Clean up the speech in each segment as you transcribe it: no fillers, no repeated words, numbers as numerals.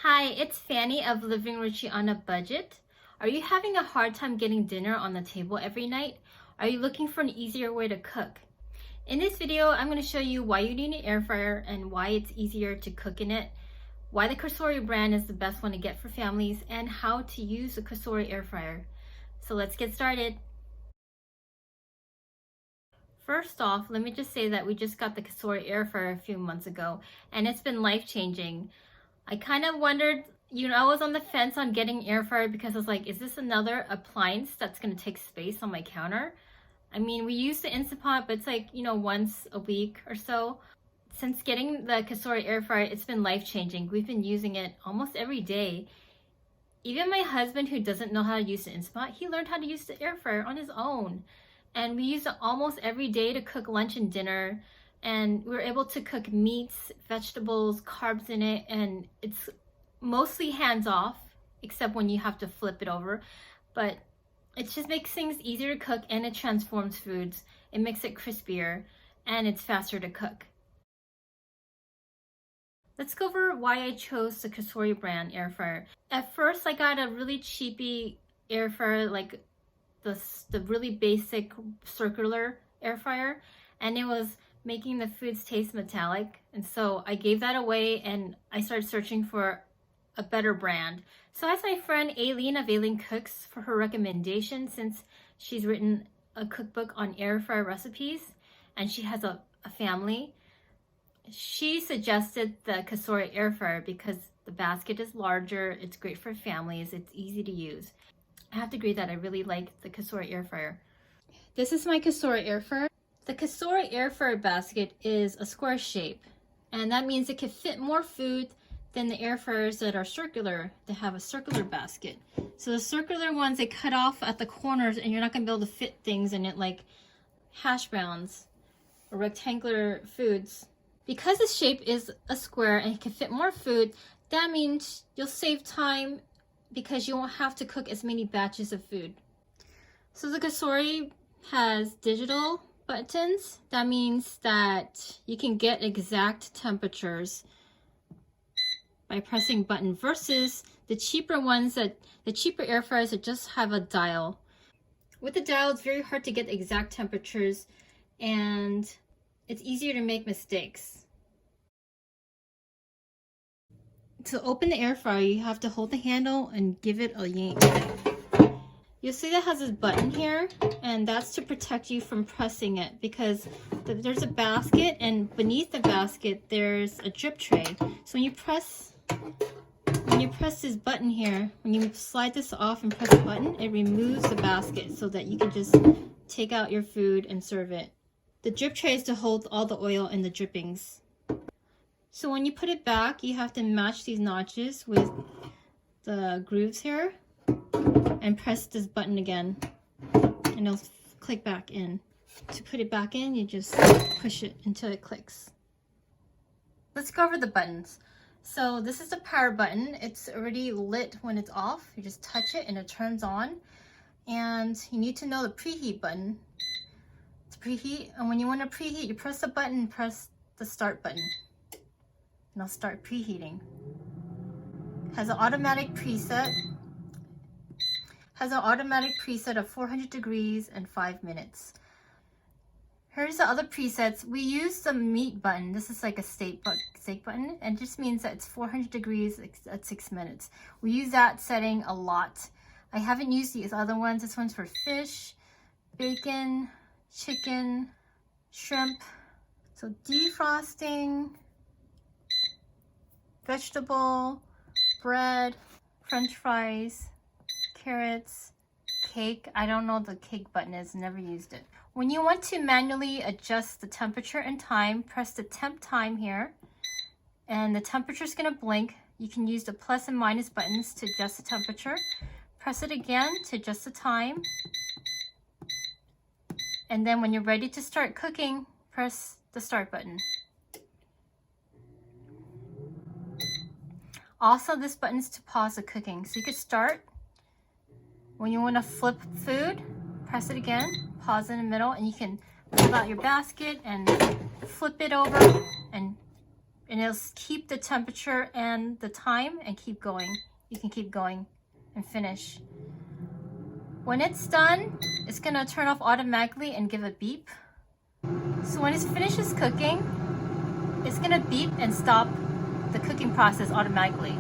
Hi, it's Fanny of Living Richie on a Budget. Are you having a hard time getting dinner on the table every night? Are you looking for an easier way to cook? In this video, I'm going to show you why you need an air fryer and why it's easier to cook in it, why the Cosori brand is the best one to get for families, and how to use the Cosori Air Fryer. So let's get started. First off, let me just say that we just got the Cosori Air Fryer a few months ago, and it's been life-changing. I kind of wondered, I was on the fence on getting air fryer because I was like, is this another appliance that's going to take space on my counter? I mean, we use the Instant Pot, but it's like, once a week or so. Since getting the Cosori Air Fryer, it's been life-changing. We've been using it almost every day. Even my husband, who doesn't know how to use the Instant Pot, he learned how to use the air fryer on his own. And we use it almost every day to cook lunch and dinner. And we're able to cook meats, vegetables, carbs in it, and it's mostly hands-off, except when you have to flip it over. But it just makes things easier to cook, and it transforms foods. It makes it crispier, and it's faster to cook. Let's go over why I chose the Cosori brand air fryer. At first, I got a really cheapy air fryer, like the really basic circular air fryer, and it was making the foods taste metallic, and so I gave that away and I started searching for a better brand. So I asked my friend Aileen of Aileen Cooks for her recommendation, since she's written a cookbook on air fryer recipes and she has a family. She suggested the Cosori air fryer because the basket is larger, it's great for families, it's easy to use. I have to agree that I really like the Cosori air fryer. This is my Cosori air fryer. The Cosori air fryer basket is a square shape, and that means it can fit more food than the air fryers that are circular, that have a circular basket. So the circular ones, they cut off at the corners and you're not gonna be able to fit things in it, like hash browns or rectangular foods. Because the shape is a square and it can fit more food, that means you'll save time because you won't have to cook as many batches of food. So the Cosori has digital buttons. That means that you can get exact temperatures by pressing button, versus the cheaper ones, the cheaper air fryers that just have a dial. With the dial, it's very hard to get exact temperatures and it's easier to make mistakes. To open the air fryer, you have to hold the handle and give it a yank. You'll see that has this button here, and that's to protect you from pressing it, because there's a basket, and beneath the basket there's a drip tray. So when you press this button here, when you slide this off and press the button, it removes the basket so that you can just take out your food and serve it. The drip tray is to hold all the oil and the drippings. So when you put it back, you have to match these notches with the grooves here and press this button again, and it'll click back in. To put it back in, you just push it until it clicks. Let's go over the buttons. So this is the power button. It's already lit when it's off. You just touch it and it turns on. And you need to know the preheat button. To preheat, and when you want to preheat, you press the button and press the start button, and it'll start preheating. Has an automatic preset. Has an automatic preset of 400 degrees and 5 minutes. Here's the other presets. We use the meat button. This is like a steak button, and it just means that it's 400 degrees at 6 minutes. We use that setting a lot. I haven't used these other ones. This one's for fish, bacon, chicken, shrimp. So defrosting, vegetable, bread, French fries, carrots, cake. I don't know what the cake button is, never used it. When you want to manually adjust the temperature and time, press the temp time here, and the temperature is going to blink. You can use the plus and minus buttons to adjust the temperature. Press it again to adjust the time, and then when you're ready to start cooking, press the start button. Also, this button is to pause the cooking, so you could start. When you want to flip food, press it again, pause in the middle, and you can pull out your basket and flip it over and and it'll keep the temperature and the time and keep going. You can keep going and finish. When it's done, it's gonna turn off automatically and give a beep. So when it finishes cooking, it's gonna beep and stop the cooking process automatically.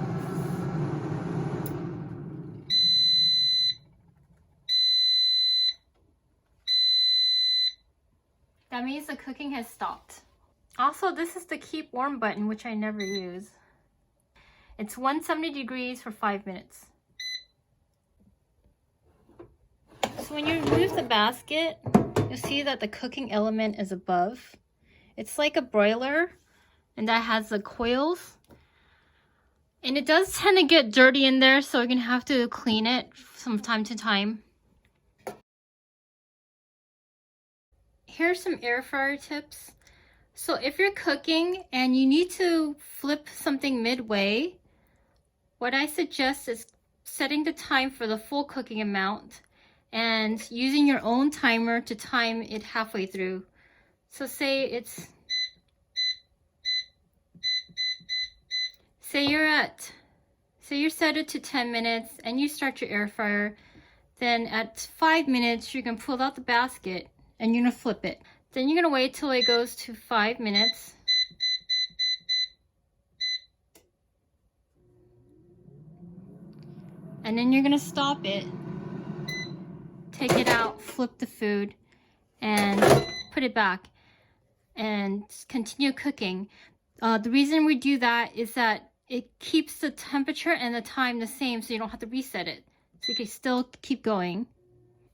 That means the cooking has stopped. Also, this is the keep warm button, which I never use. It's 170 degrees for 5 minutes. So when you remove the basket, you'll see that the cooking element is above. It's like a broiler, and that has the coils. And it does tend to get dirty in there, so you're gonna have to clean it from time to time. Here's some air fryer tips. So if you're cooking and you need to flip something midway, what I suggest is setting the time for the full cooking amount and using your own timer to time it halfway through. So say you're set it to 10 minutes and you start your air fryer, then at 5 minutes you're gonna pull out the basket and you're gonna flip it. Then you're gonna wait till it goes to 5 minutes. And then you're gonna stop it, take it out, flip the food, and put it back and continue cooking. The reason we do that is that it keeps the temperature and the time the same, so you don't have to reset it. So you can still keep going.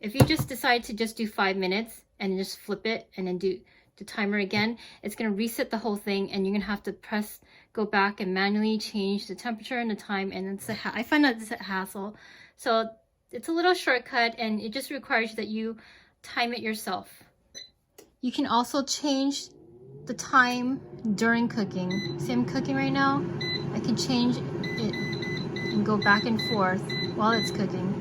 If you just decide to just do 5 minutes and just flip it and then do the timer again, it's gonna reset the whole thing, and you're gonna have to go back and manually change the temperature and the time, and I find that it's a hassle. So it's a little shortcut, and it just requires that you time it yourself. You can also change the time during cooking. See, I'm cooking right now. I can change it and go back and forth while it's cooking.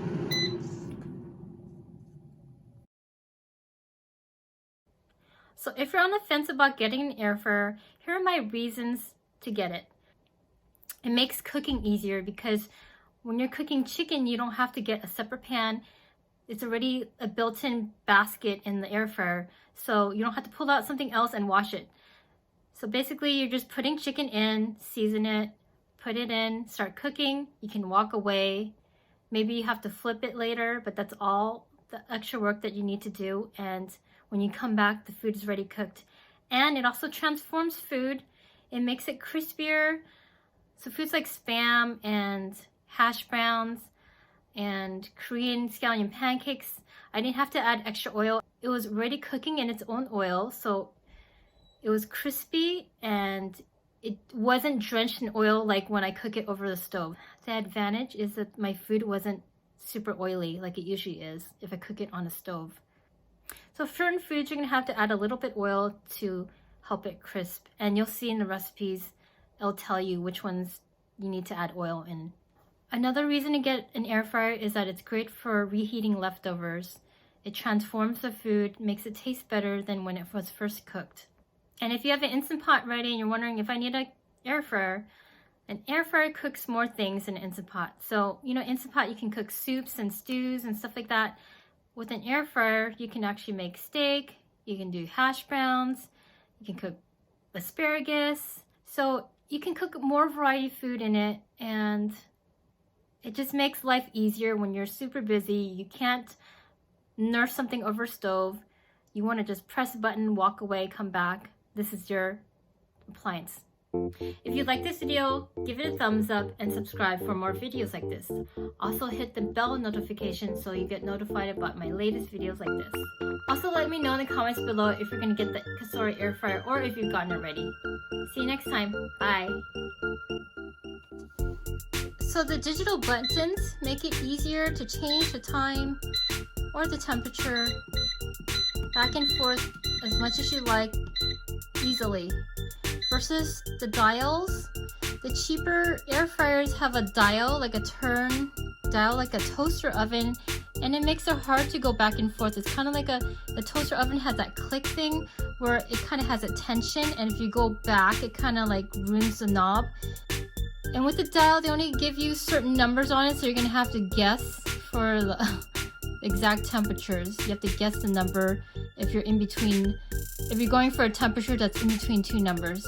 So if you're on the fence about getting an air fryer, here are my reasons to get it. It makes cooking easier because when you're cooking chicken, you don't have to get a separate pan. It's already a built-in basket in the air fryer, so you don't have to pull out something else and wash it. So basically, you're just putting chicken in, season it, put it in, start cooking. You can walk away. Maybe you have to flip it later, but that's all the extra work that you need to do. And when you come back, the food is ready cooked. And it also transforms food. It makes it crispier. So foods like Spam and hash browns and Korean scallion pancakes, I didn't have to add extra oil. It was already cooking in its own oil, so it was crispy and it wasn't drenched in oil like when I cook it over the stove. The advantage is that my food wasn't super oily like it usually is if I cook it on a stove. So certain foods you're gonna have to add a little bit oil to help it crisp, and you'll see in the recipes, it'll tell you which ones you need to add oil in. Another reason to get an air fryer is that it's great for reheating leftovers. It transforms the food, makes it taste better than when it was first cooked. And if you have an Instant Pot ready and you're wondering if I need an air fryer cooks more things than an Instant Pot. So, Instant Pot, you can cook soups and stews and stuff like that. With an air fryer, you can actually make steak, you can do hash browns, you can cook asparagus. So you can cook more variety of food in it, and it just makes life easier when you're super busy. You can't nurse something over a stove. You want to just press a button, walk away, come back. This is your appliance. If you like this video, give it a thumbs up and subscribe for more videos like this. Also hit the bell notification so you get notified about my latest videos like this. Also let me know in the comments below if you're going to get the Cosori Air Fryer or if you've gotten it ready. See you next time. Bye. So the digital buttons make it easier to change the time or the temperature back and forth as much as you like easily. Versus the dials, the cheaper air fryers have a dial, like a turn dial like a toaster oven, and it makes it hard to go back and forth. It's kind of like the toaster oven has that click thing where it kind of has a tension, and if you go back, it kind of like ruins the knob. And with the dial, they only give you certain numbers on it, so you're gonna have to guess for the exact temperatures. You have to guess the number if you're in between, if you're going for a temperature that's in between two numbers.